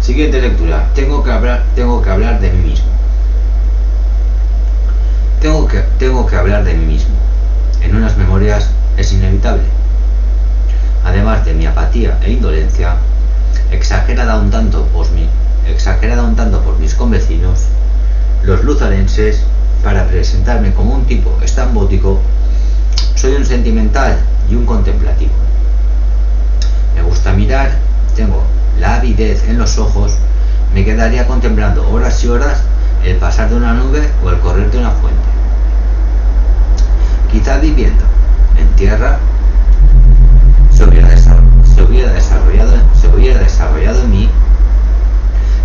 Siguiente lectura. Tengo que hablar de mí mismo. Tengo que hablar de mí mismo. En unas memorias es inevitable. Además de mi apatía e indolencia, exagerada un tanto por mis convecinos, los luzarenses, para presentarme como un tipo estrambótico, soy un sentimental y un contemplativo. Me gusta mirar, tengo la avidez en los ojos, me quedaría contemplando horas y horas el pasar de una nube o el correr de una fuente. Quizá viviendo en tierra se hubiera desarrollado en mí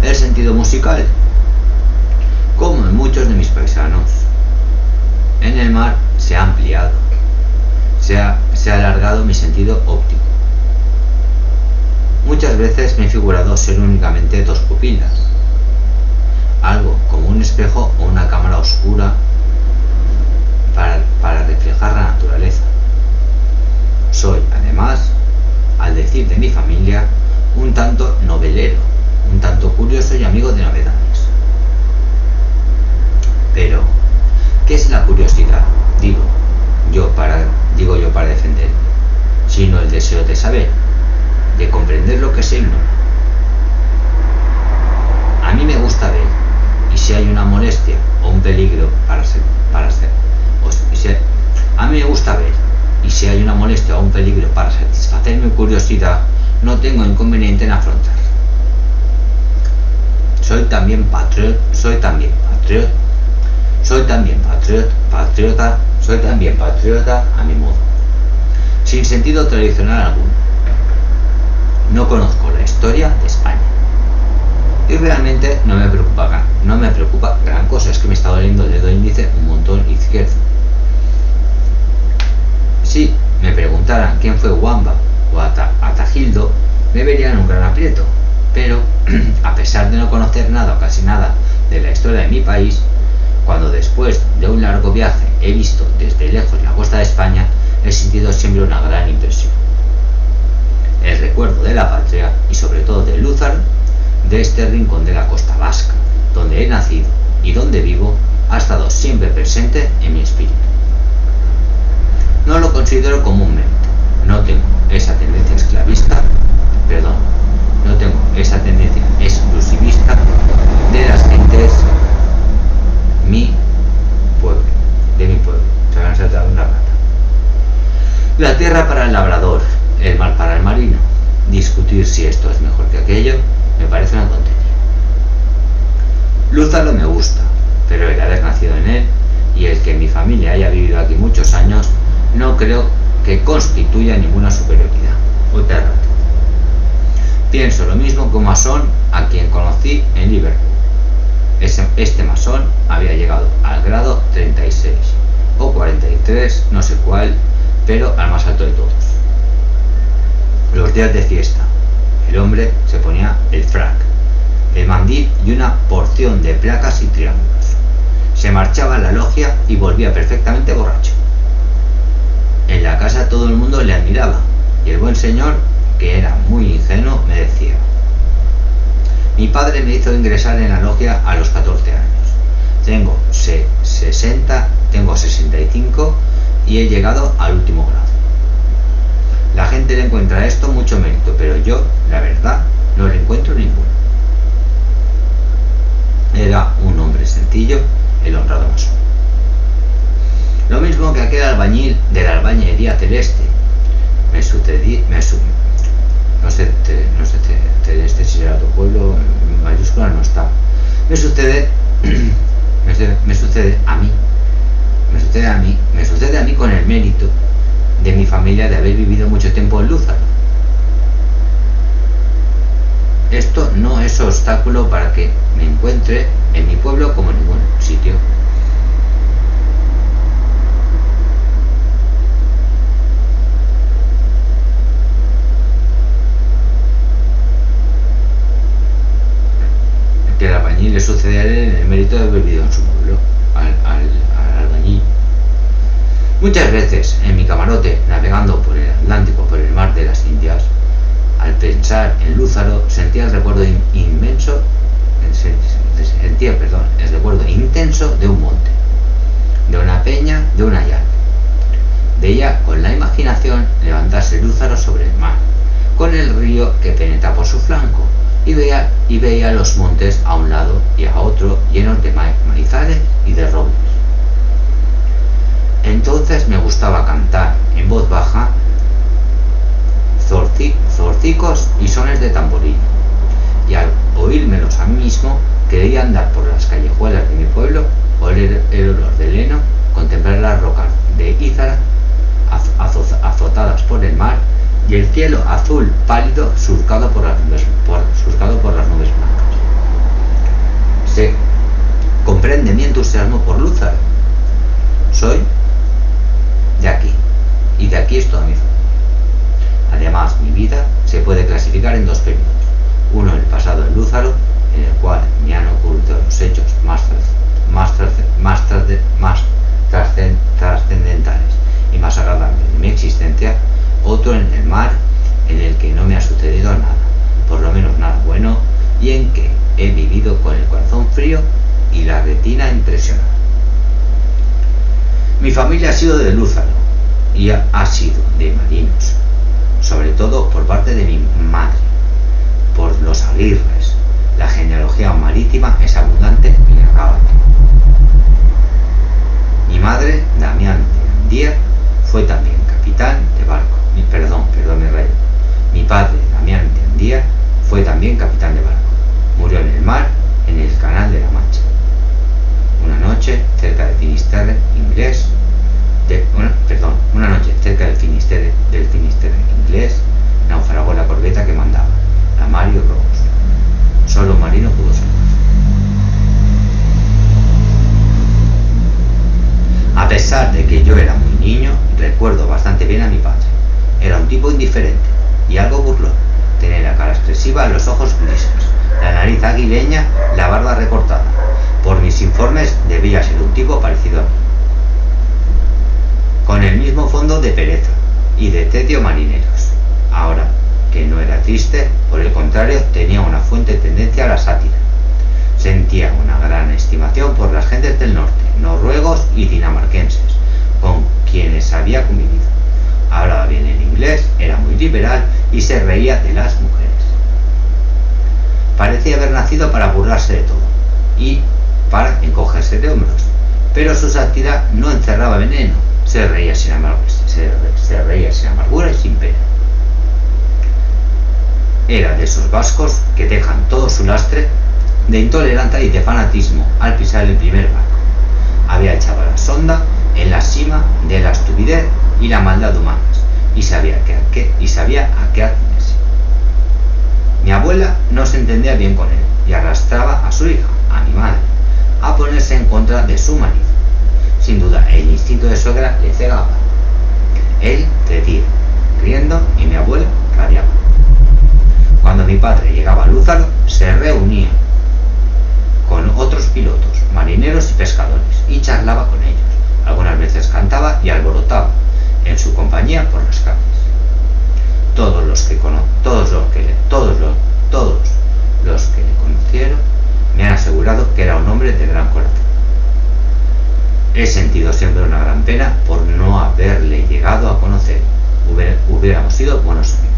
el sentido musical, como en muchos de mis paisanos. En el mar se ha ampliado, se ha alargado mi sentido óptico. Muchas veces me he figurado ser únicamente dos pupilas, algo como un espejo o una cámara oscura para reflejar la naturaleza. Soy, además, al decir de mi familia, un tanto novelero, un tanto curioso y amigo de novedades. Pero, ¿qué es la curiosidad? Digo yo para defenderme, sino el deseo de saber, de comprender lo que se ignora. A mí me gusta ver, y si hay una molestia o un peligro a mí me gusta ver, y si hay una molestia o un peligro para satisfacer mi curiosidad, no tengo inconveniente en afrontar. Soy también patriota a mi modo, sin sentido tradicional alguno. No conozco la historia de España y realmente no me preocupa gran cosa. Es que me está doliendo el dedo índice un montón izquierdo. Si me preguntaran quién fue Wamba o Atagildo, me verían un gran aprieto, pero a pesar de no conocer nada o casi nada de la historia de mi país, cuando después de un largo viaje he visto desde lejos la costa de España, he sentido siempre una gran impresión. El recuerdo de la patria y sobre todo de Lúzaro, de este rincón de la costa vasca, donde he nacido y donde vivo, ha estado siempre presente en mi espíritu. No lo considero como un mérito, no tengo esa tendencia exclusivista de las gentes de mi pueblo. Se van a saltar una rata. La tierra para el labrador, el mar para el marino. Discutir si esto es mejor que aquello me parece una tontería. Lúzaro me gusta, pero el haber nacido en él y el que mi familia haya vivido aquí muchos años no creo que constituya ninguna superioridad. Otra rata. Pienso lo mismo que un masón a quien conocí en Liverpool. Este masón había llegado al grado 36 o 43, no sé cuál, pero al más alto de todos. Los días de fiesta, el hombre se ponía el frac, el mandil y una porción de placas y triángulos. Se marchaba a la logia y volvía perfectamente borracho. En la casa todo el mundo le admiraba y el buen señor, que era muy ingenuo, me decía: mi padre me hizo ingresar en la logia a los 14 años. Tengo 65 y he llegado al último grado. La gente le encuentra a esto mucho mérito, pero yo, la verdad, no le encuentro ninguno. Era un hombre sencillo, el honrado masón. Lo mismo que aquel albañil de la albañería celeste. No sé celeste si será tu pueblo, en mayúscula no está. Me sucede a mí con el mérito de mi familia de haber vivido mucho tiempo en Lúzaro. Esto no es obstáculo para que me encuentre en mi pueblo como en ningún sitio. Que el albañil le sucede a él en el mérito de haber vivido en su pueblo, al albañil. Muchas veces en mi camarote, navegando por el Atlántico, por el mar de las Indias, al pensar en Lúzaro, sentía el recuerdo inmenso descenso de un monte, de una peña, de una llave. Veía con la imaginación levantarse Lúzaro sobre el mar, con el río que penetra por su flanco, y veía los montes a un lado y a otro llenos de maizales y de robles. Entonces me gustaba cantar en voz baja zorcicos y sones de tamboril, y al oírmelos a mí mismo creía andar por las callejuelas de mi pueblo, oler el olor del heno, contemplar las rocas de Ízara azotadas por el mar y el cielo azul pálido surcado por las nubes blancas. ¿Se comprende mi entusiasmo por Lúzaro? Soy de aquí, y de aquí es toda mi familia. Además, mi vida se puede clasificar en dos periodos: uno, el pasado de Lúzaro, en el cual me han ocurrido los hechos más trascendentales y más agradables de mi existencia; otro, en el mar, en el que no me ha sucedido nada, por lo menos nada bueno, y en que he vivido con el corazón frío y la retina impresionada. Mi familia ha sido de Lúzaro y ha sido de marinos, sobre todo por parte de mi madre, por los Aguirres. La genealogía marítima es abundante y acaba. Mi madre, Damián de Andía, fue también capitán de barco. Mi padre, Damián de Andía, fue también capitán de barco. Murió en el mar, en el Canal de la Mancha. Una noche cerca del Finisterre inglés, naufragó la corbeta que mandaba, la Mario Rose. Solo un marino pudo salvar. A pesar de que yo era muy niño, recuerdo bastante bien a mi padre. Era un tipo indiferente y algo burlón. Tenía la cara expresiva, los ojos grises, la nariz aguileña, la barba recortada. Por mis informes debía ser un tipo parecido a mí, con el mismo fondo de pereza y de tedio marineros. Ahora, que no era triste, por el contrario, tenía una fuerte tendencia a la sátira. Sentía una gran estimación por las gentes del norte, noruegos y dinamarquenses, con quienes había convivido. Hablaba bien el inglés, era muy liberal y se reía de las mujeres. Parecía haber nacido para burlarse de todo y para encogerse de hombros, pero su sátira no encerraba veneno. Se reía sin amargura y sin pena. Era de esos vascos que dejan todo su lastre de intolerancia y de fanatismo al pisar el primer barco. Había echado la sonda en la cima de la estupidez y la maldad humanas y sabía a qué atenerse. Mi abuela no se entendía bien con él y arrastraba a su hija, a mi madre, a ponerse en contra de su marido. Sin duda, el instinto de suegra le cegaba. Él decía, riendo, y mi abuela radiaba. Cuando mi padre llegaba a Lúzaro, se reunía con otros pilotos, marineros y pescadores, y charlaba con ellos. Algunas veces cantaba y alborotaba en su compañía por las calles. Todos los que le conocieron me han asegurado que era un hombre de gran corazón. He sentido siempre una gran pena por no haberle llegado a conocer. Hubiéramos sido buenos amigos.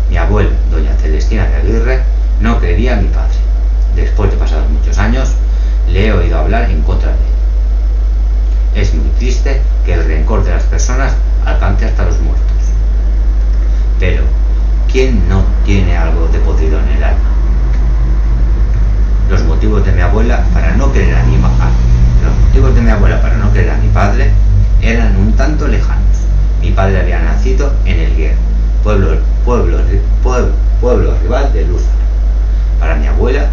Mi abuela, doña Celestina de Aguirre, no quería a mi padre. Después de pasados muchos años, le he oído hablar en contra de él. Es muy triste que el rencor de las personas alcance hasta los muertos. Pero, ¿quién no tiene algo de podrido en el alma? Los motivos de mi abuela para no querer a mi padre eran un tanto lejanos. Mi padre había nacido en Elguera, pueblo rival de Lúzaro. Para mi abuela,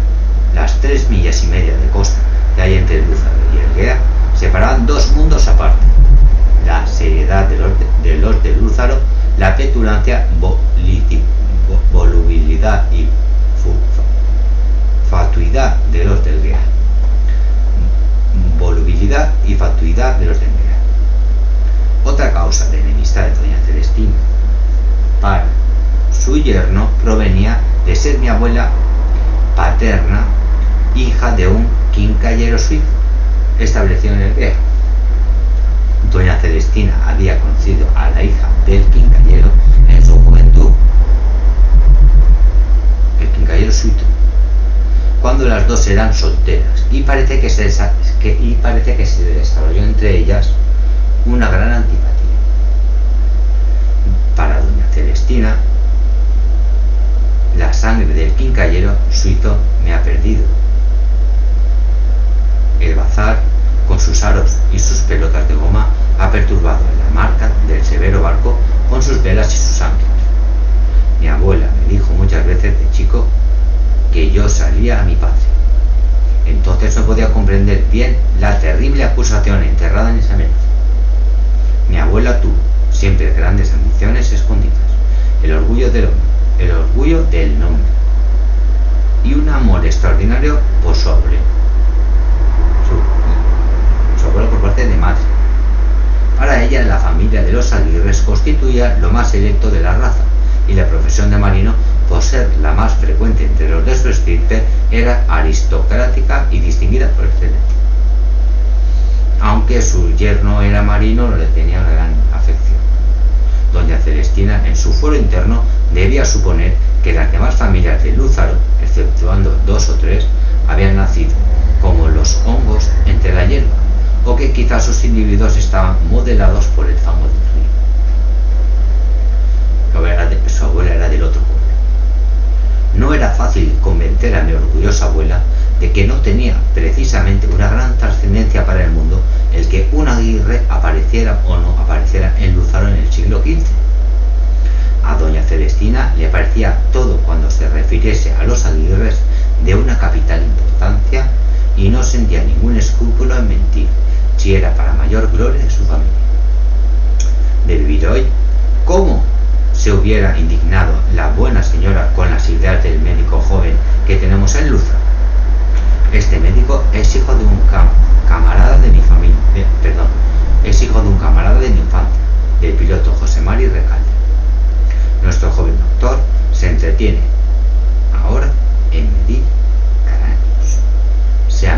las 3,5 millas de costa que hay entre Lúzaro y Elguera separaban dos mundos aparte: la seriedad de los de Lúzaro, la petulancia, volubilidad y fatuidad de los del Elguera. Volubilidad y fatuidad de los de Elguera. Otra causa de enemistad de doña Celestina para su yerno provenía de ser mi abuela paterna hija de un quincallero suizo establecido en el Viejo. Doña Celestina había conocido a la hija del quincallero en su juventud, el quincallero suizo, cuando las dos eran solteras, y parece que se desarrolló entre ellas una gran antipatía. Para doña Celestina, la sangre del quincallero suizo me ha perdido. El bazar, con sus aros y sus pelotas de goma, ha perturbado la marca del severo barco con sus velas y sus anclas. Mi abuela me dijo muchas veces de chico que yo salía a mi patria. Entonces no podía comprender bien la terrible acusación enterrada en esa mente. Mi abuela tuvo siempre grandes ambiciones escondidas, el orgullo del nombre y un amor extraordinario por su abuelo. Su abuelo por parte de madre. Para ella, la familia de los Aguirres constituía lo más selecto de la raza, y la profesión de marino, por ser la más frecuente entre los de su estirpe, era aristocrática y distinguida por excelencia. Aunque su yerno era marino, no le tenía una gran afección. Doña Celestina, en su fuero interno, debía suponer que las demás familias de Lúzaro, exceptuando 2 o 3, habían nacido como los hongos entre la hierba, o que quizás sus individuos estaban modelados por el fango del río. Su abuela era del otro pueblo. No era fácil convencer a mi orgullosa abuela de que no tenía precisamente una gran trascendencia para el mundo el que un Aguirre apareciera o no apareciera en Lúzaro en el siglo XV. A doña Celestina le parecía todo cuando se refiriese a los Aguirres de una capital importancia, y no sentía ningún escrúpulo en mentir, si era para mayor gloria de su familia. De vivir hoy, ¿cómo se hubiera indignado la buena señora con las ideas del médico joven que tenemos en Lúzaro? Este médico es hijo de un camarada de mi familia, es hijo de un camarada de mi infancia, del piloto José Mari Recalde. Nuestro joven doctor se entretiene ahora en medir cráneos. Se ha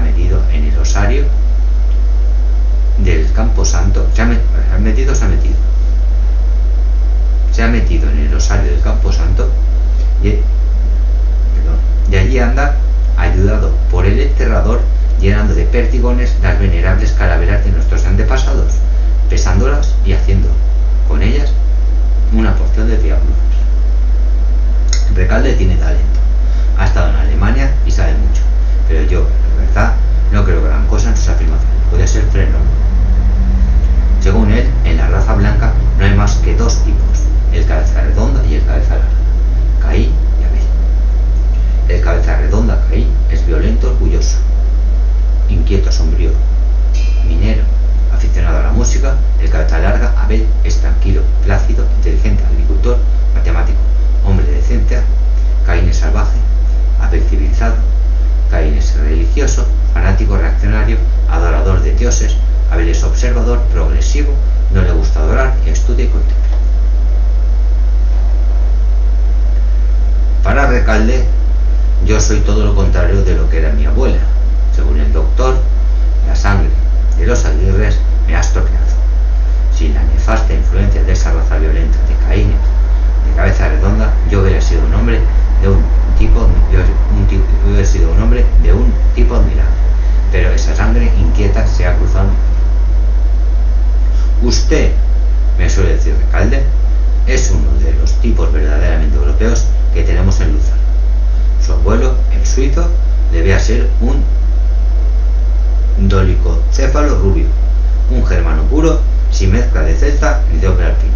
medido en el osario del Campo Santo. Se ha metido en el osario del Campo Santo y allí anda, ayudado por el enterrador, llenando de perdigones las venerables calaveras de nuestros antepasados, pesándolas y haciendo con ellas una porción de diablos. Recalde tiene talento, ha estado en Alemania y sabe mucho, pero yo, en verdad, no creo gran cosa en sus afirmaciones. Puede ser frenón. Según él, en la raza blanca no hay más que 2 tipos, el cabeza redonda y el cabeza larga, Caín y Abel. El cabeza redonda, Caín, es violento, orgulloso, inquieto, sombrío, minero, aficionado a la música. El cabeza larga, Abel, es tranquilo, plácido, inteligente, agricultor, matemático, hombre de decencia. Caín es salvaje, Abel civilizado. Caín es religioso, fanático, reaccionario, adorador de dioses. Abel es observador, progresivo, no le gusta adorar, y estudia y contempla. Para Recalde, yo soy todo lo contrario de lo que era mi abuela. Según el doctor, la sangre de los Aguirres me ha estropeado. Sin la nefasta influencia de esa raza violenta de Caínes de cabeza redonda, yo hubiera sido un hombre de un tipo admirable. Pero esa sangre inquieta se ha cruzado. Usted, me suele decir Recalde, es uno de los tipos verdaderamente europeos que tenemos en Lúzaro. Su abuelo, el suizo, debía ser un dolicocéfalo rubio, un germano puro, sin mezcla de celta ni de hombre alpino.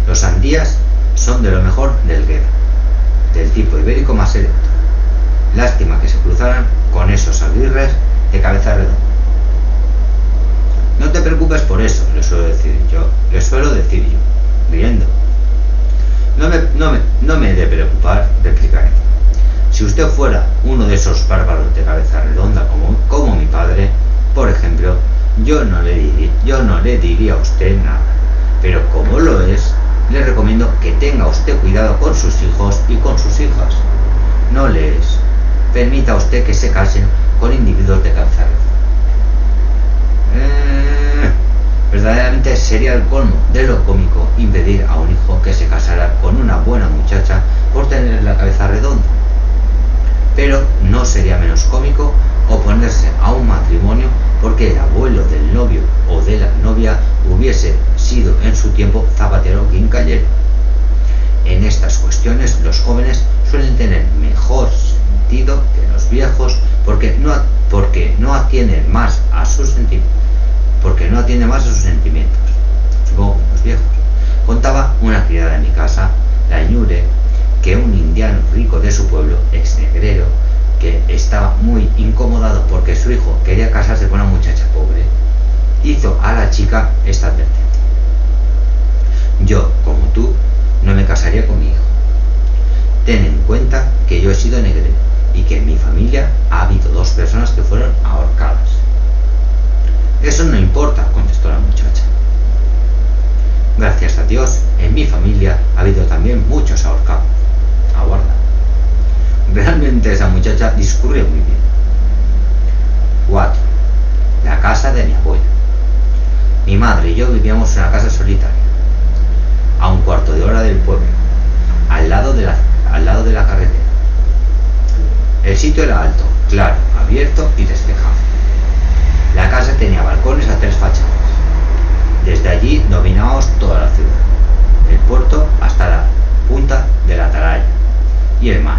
Los Andías son de lo mejor del Gueda, del tipo ibérico más selecto. Lástima que se cruzaran con esos Aguirres de cabeza redonda. No te preocupes por eso, le suelo decir yo, riendo. No me he de preocupar, replicaré. Si usted fuera uno de esos bárbaros de cabeza redonda como mi padre, por ejemplo, yo no le diría a usted nada. Pero como lo es, le recomiendo que tenga usted cuidado con sus hijos y con sus hijas. no les permita a usted que se casen con individuos de cáncer. Verdaderamente sería el colmo de lo cómico impedir a un hijo que se casara con una buena muchacha por tener la cabeza redonda. Pero no sería menos cómico oponerse a un matrimonio porque el abuelo del novio o de la novia hubiese sido en su tiempo zapatero quincallero. En estas cuestiones los jóvenes suelen tener mejor sentido que los viejos porque no atienden más a sus sentimientos. Supongo que los viejos. Contaba una criada de mi casa, la Ñure, que un indiano rico de su pueblo, exnegrero, que estaba muy incomodado porque su hijo quería casarse con una muchacha pobre, hizo a la chica esta advertencia: yo, como tú, no me casaría con mi hijo. Ten en cuenta que yo he sido negrero y que en mi familia ha habido 2 personas que fueron ahorcadas. Eso no importa, contestó la muchacha. Gracias a Dios, en mi familia ha habido también muchos ahorcados. Aguarda. Realmente esa muchacha discurrió muy bien. 4. La casa de mi abuela. Mi madre y yo vivíamos en una casa solitaria, a un cuarto de hora del pueblo, al lado de la carretera. El sitio era alto, claro, abierto y despejado. La casa tenía balcones a 3 fachadas. Desde allí dominábamos toda la ciudad, el puerto hasta la punta de la atalaya y el mar.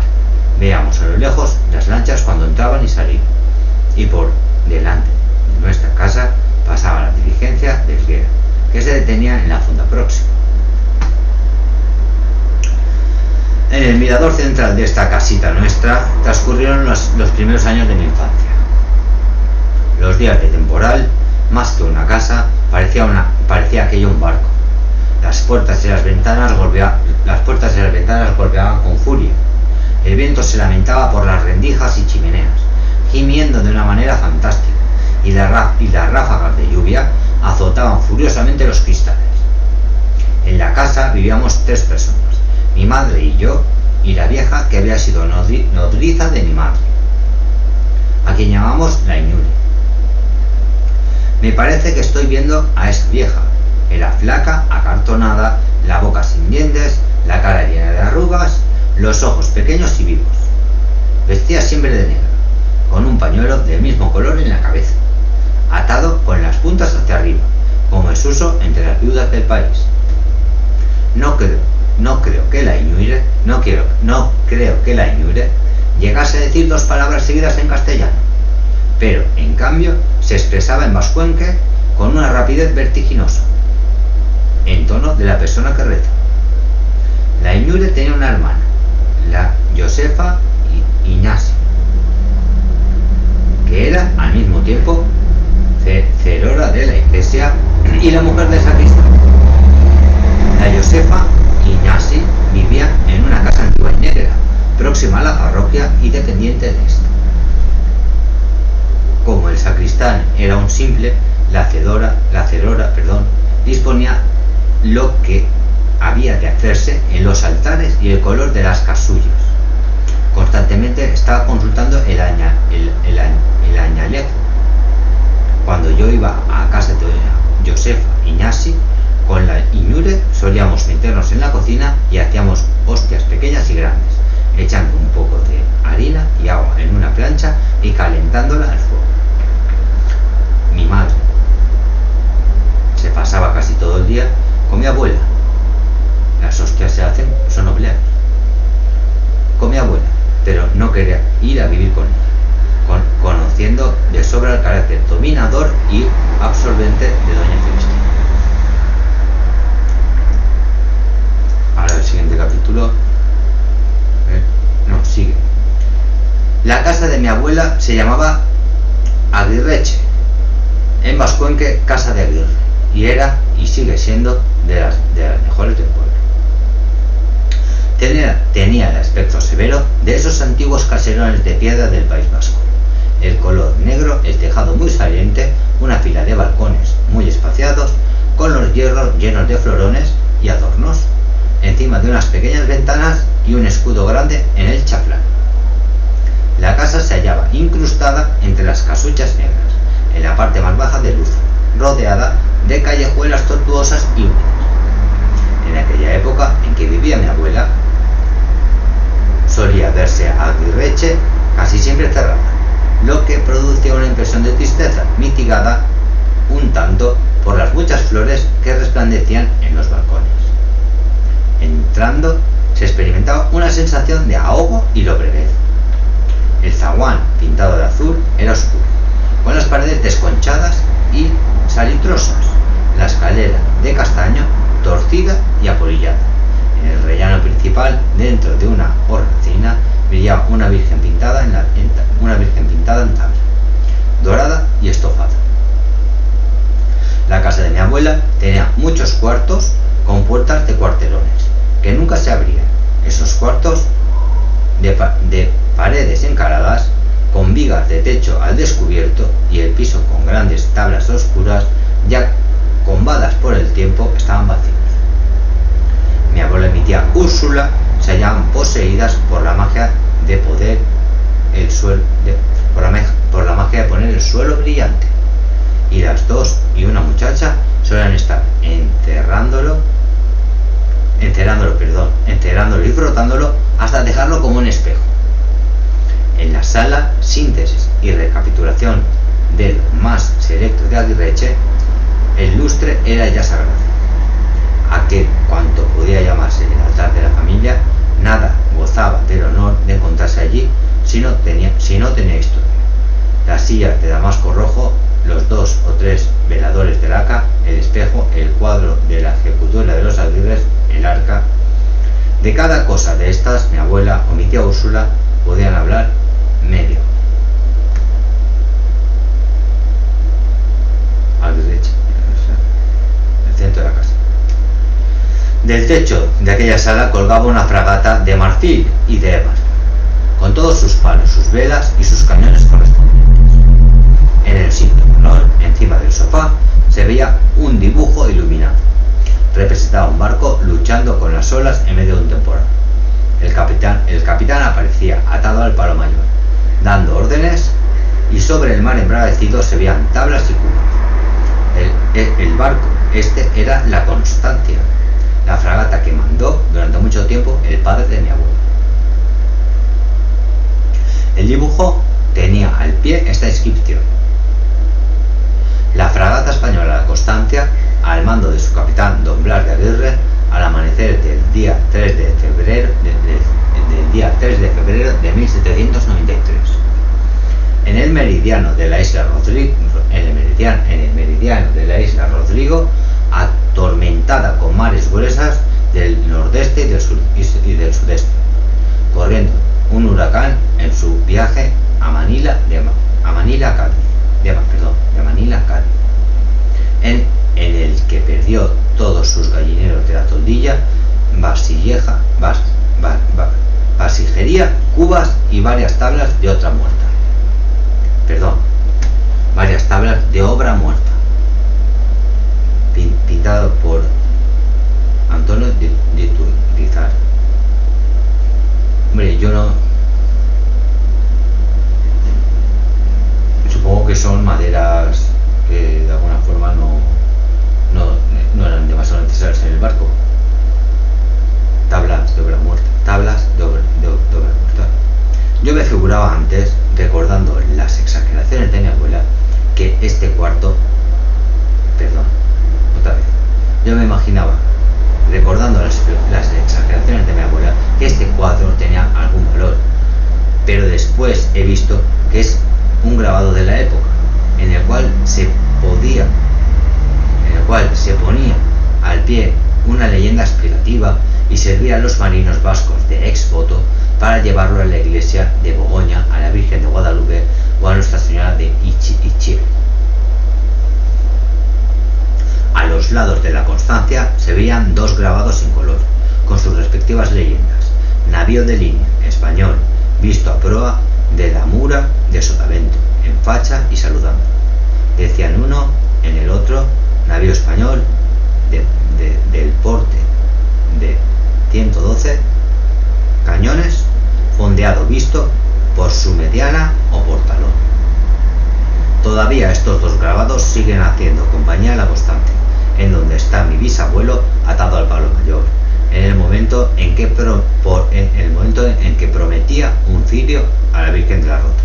Veíamos a lo lejos las lanchas cuando entraban y salían, y por delante de nuestra casa pasaba la diligencia del Guera, que se detenía en la fonda próxima. En el mirador central de esta casita nuestra transcurrieron los primeros años de mi infancia. Los días de temporal, más que una casa, parecía aquello un barco. Las puertas y las ventanas golpeaban con furia. El viento se lamentaba por las rendijas y chimeneas, gimiendo de una manera fantástica, y las ráfagas de lluvia azotaban furiosamente los cristales. En la casa vivíamos 3 personas, mi madre y yo, y la vieja que había sido nodriza de mi madre, a quien llamamos la Ñure. Me parece que estoy viendo a esa vieja. Era flaca, acartonada, la boca sin dientes, la cara llena de arrugas, los ojos pequeños y vivos. Vestía siempre de negro, con un pañuelo del mismo color en la cabeza, atado con las puntas hacia arriba, como es uso entre las viudas del país. No creo que la Ñure llegase a decir 2 palabras seguidas en castellano, pero en cambio se expresaba en vascuence con una rapidez vertiginosa, en tono de la persona que reza. La Ñure tenía una hermana, la Josefa Iñasi, que era al mismo tiempo cerora de la iglesia y la mujer del sacristán. La Josefa Iñasi vivía en una casa antigua y negra, próxima a la parroquia y dependiente de esta. Como el sacristán era un simple, la cerora, disponía lo que había de hacerse en los altares y el color de las casullas. Constantemente estaba consultando el añalejo. Cuando yo iba a casa de Josefa Iñasi con la Ñure, solíamos meternos en la cocina y hacíamos hostias pequeñas y grandes, echando un poco de harina y agua en una plancha y calentándola al fuego. Mi madre se pasaba casi todo el día con mi abuela. Las hostias se hacen, son obleas. Con mi abuela, pero no quería ir a vivir con ella, conociendo de sobra el carácter dominador y absorbente de doña Celestina. Ahora el siguiente capítulo. Sigue. La casa de mi abuela se llamaba Aguirreche, en vascuence Casa de Aguirre, y era y sigue siendo de las mejores del pueblo. Tenía el aspecto severo de esos antiguos caserones de piedra del País Vasco. El color negro, el tejado muy saliente, una fila de balcones muy espaciados, con los hierros llenos de florones y adornos, encima de unas pequeñas ventanas y un escudo grande en el chaflán. La casa se hallaba incrustada entre las casuchas negras, en la parte más baja del uso, rodeada de callejuelas tortuosas y húmedas. En aquella época en que vivía mi abuela, solía verse a Aguirreche casi siempre cerrada, lo que producía una impresión de tristeza, mitigada un tanto por las muchas flores que resplandecían en los balcones. Entrando, se experimentaba una sensación de ahogo y lobreguez. El zaguán, pintado de azul, era oscuro, con las paredes desconchadas y salitrosas, la escalera de castaño torcida y apolillada. En el rellano principal, dentro de una hornacina, brillaba una virgen pintada en tabla, dorada y estofada. La casa de mi abuela tenía muchos cuartos con puertas de cuarterones, que nunca se abrían. Esos cuartos de paredes encaladas, con vigas de techo al descubierto y el piso con grandes tablas oscuras, ya combadas por el tiempo, estaban vacíos. Mi abuela y mi tía Úrsula se hallaban poseídas por la magia de poner el suelo brillante, y las dos y una muchacha solían estar enterrándolo y frotándolo hasta dejarlo como un espejo. En la sala, síntesis y recapitulación del más selecto de Aguirreche, el lustre era ya sagrado. Aquel cuanto podía llamarse el altar de la familia, nada gozaba del honor de encontrarse allí si no tenía historia. Las sillas de damasco rojo, los 2 o 3 veladores de laca, el espejo, el cuadro de la ejecutora de los Aguirres, el arca. De cada cosa de estas, mi abuela o mi tía Úrsula podían hablar medio. Aguirreche, el centro de la casa. Del techo de aquella sala colgaba una fragata de marfil y de ébano, con todos sus palos, sus velas y sus cañones correspondientes. En el sitio menor, encima del sofá, se veía un dibujo iluminado. Representaba un barco luchando con las olas en medio de un temporal. El capitán aparecía atado al palo mayor, dando órdenes, y sobre el mar embravecido se veían tablas y cubos. El barco era la Constancia, la fragata que mandó durante mucho tiempo el padre de mi abuelo. El dibujo tenía al pie esta inscripción: la fragata española La Constancia, al mando de su capitán don Blas de Aguirre, al amanecer del día 3 de febrero de 1793. En el meridiano de la isla Rodrigo, atormentada con mares gruesas del nordeste y del sudeste, corriendo un huracán en su viaje a Manila, Cádiz, en el que perdió todos sus gallineros de la toldilla, vasijería, cubas y varias tablas de obra muerta, pintado por Antonio de Turizar. Hombre, yo no... Supongo que son maderas que de alguna forma no eran demasiado necesarias en el barco. Tablas de obra muerta. Yo me figuraba antes, recordando las exageraciones de mi abuela, que este cuarto... Yo me imaginaba, recordando las exageraciones de mi abuela, que este cuadro tenía algún valor, pero después he visto que es un grabado de la época, en el cual se ponía al pie una leyenda explicativa y servía a los marinos vascos de ex voto para llevarlo a la iglesia de Begoña, a la Virgen de Guadalupe o a Nuestra Señora de Ichir. A los lados de la Constancia se veían 2 grabados en color, con sus respectivas leyendas: navío de línea español, visto a proa de la mura de Sotavento, en facha y saludando. Decían uno en el otro: navío español del porte de 112 cañones, fondeado, visto por su mediana o portalón. Todavía estos dos grabados siguen haciendo compañía a la constante, en donde está mi bisabuelo atado al palo mayor, en el momento en que prometía un cirio a la Virgen de la Rota.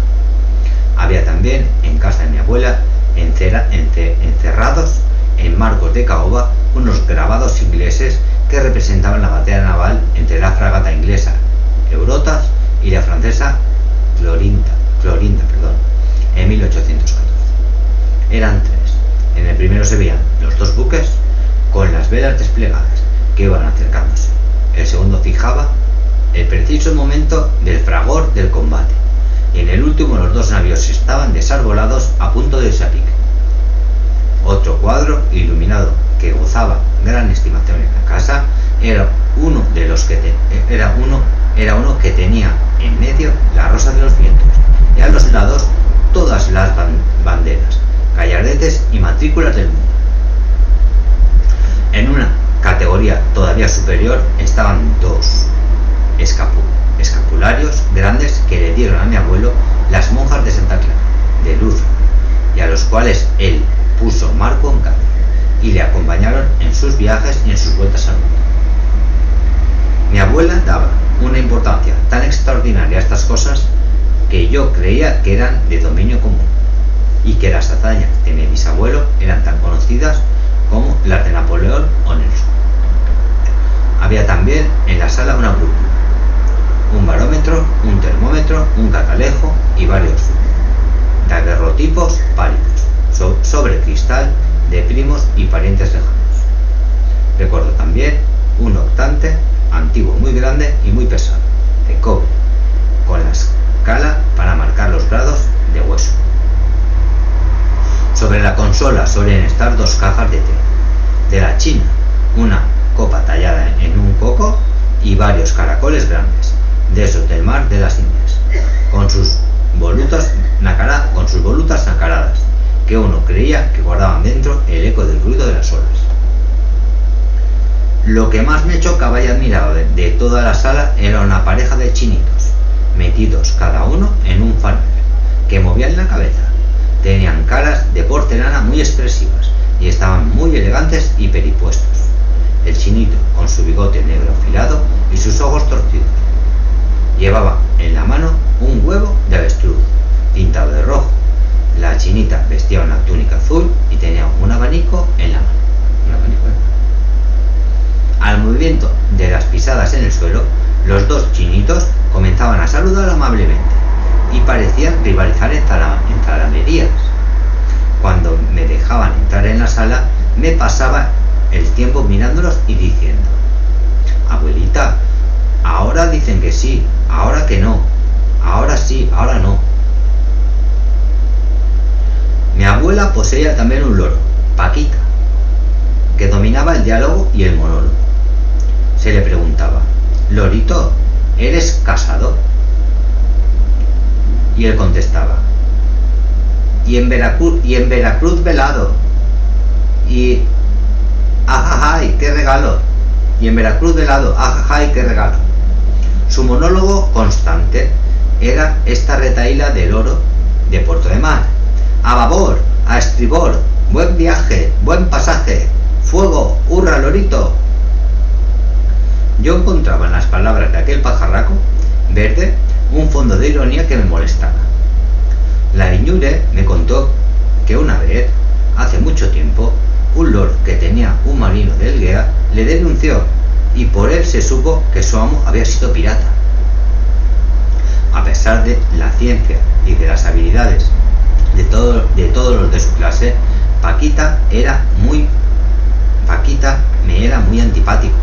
Había también en casa de mi abuela, encerrados en marcos de caoba, unos grabados ingleses que representaban la batalla naval entre la fragata inglesa Eurotas y la francesa Clorinda, en 1814. Eran tres. En el primero se veían los dos buques con las velas desplegadas que iban acercándose. El segundo fijaba el preciso momento del fragor del combate, y en el último los dos navíos estaban desarbolados a punto de irse a pique. Otro cuadro iluminado que gozaba gran estimación en la casa era uno que tenía en medio la rosa de los vientos y a los lados todas las banderas, gallardetes y matrículas del mundo. En una categoría todavía superior estaban dos escapularios grandes que le dieron a mi abuelo las monjas de Santa Clara, de Luz, y a los cuales él puso marco en Cádiz y le acompañaron en sus viajes y en sus vueltas al mundo. Mi abuela daba una importancia tan extraordinaria a estas cosas que yo creía que eran de dominio común, y que las hazañas de mi bisabuelo eran tan conocidas como las de Napoleón o Nelson. Había también en la sala una brújula, un barómetro, un termómetro, un catalejo y varios daguerrotipos pálidos sobre cristal de primos y parientes lejanos. Recuerdo también un octante antiguo muy grande y muy pesado, de cobre, con la escala para marcar los grados de hueso. Sobre la consola solían estar dos cajas de té, de la China, una copa tallada en un coco y varios caracoles grandes, de esos del mar de las Indias, con sus volutas nacaradas, que uno creía que guardaban dentro el eco del ruido de las olas. Lo que más me chocaba y admiraba de toda la sala era una pareja de chinitos, metidos cada uno en un fanal, que movían la cabeza. Tenían caras de porcelana muy expresivas y estaban muy elegantes y peripuestos. El chinito con su bigote negro afilado y sus ojos torcidos. Llevaba en la mano un huevo de avestruz, pintado de rojo. La chinita vestía una túnica azul y tenía un abanico en la mano. Al movimiento de las pisadas en el suelo, los dos chinitos comenzaban a saludar amablemente y parecían rivalizar en zalamerías. Cuando me dejaban entrar en la sala, me pasaba el tiempo mirándolos y diciendo: abuelita, ahora dicen que sí, ahora que no, ahora sí, ahora no. Mi abuela poseía también un loro, Paquita, que dominaba el diálogo y el monólogo. Se le preguntaba: Lorito, ¿eres casado? Y él contestaba: y en Veracruz velado, y ajajay, qué regalo, y en Veracruz velado, ajajay, qué regalo. Su monólogo constante era esta retahíla del oro de Puerto de Mar: a babor, a estribor, buen viaje, buen pasaje, fuego, hurra, lorito. Yo encontraba en las palabras de aquel pajarraco verde un fondo de ironía que me molestaba. La Iñure me contó que una vez, hace mucho tiempo, un lord que tenía un marino de Elguea le denunció, y por él se supo que su amo había sido pirata. A pesar de la ciencia y de las habilidades de todos los de su clase, Paquita me era muy antipático.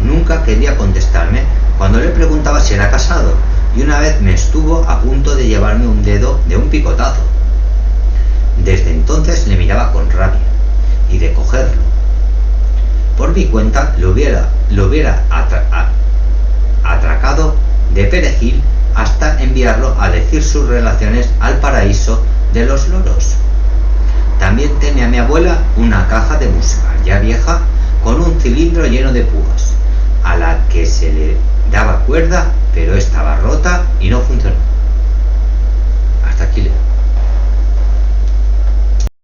Nunca quería contestarme cuando le preguntaba si era casado, y una vez me estuvo a punto de llevarme un dedo de un picotazo. Desde entonces le miraba con rabia, y de cogerlo por mi cuenta lo hubiera atracado de perejil hasta enviarlo a decir sus relaciones al paraíso de los loros. También tenía mi abuela una caja de música ya vieja con un cilindro lleno de púas, a la que se le daba cuerda, pero esta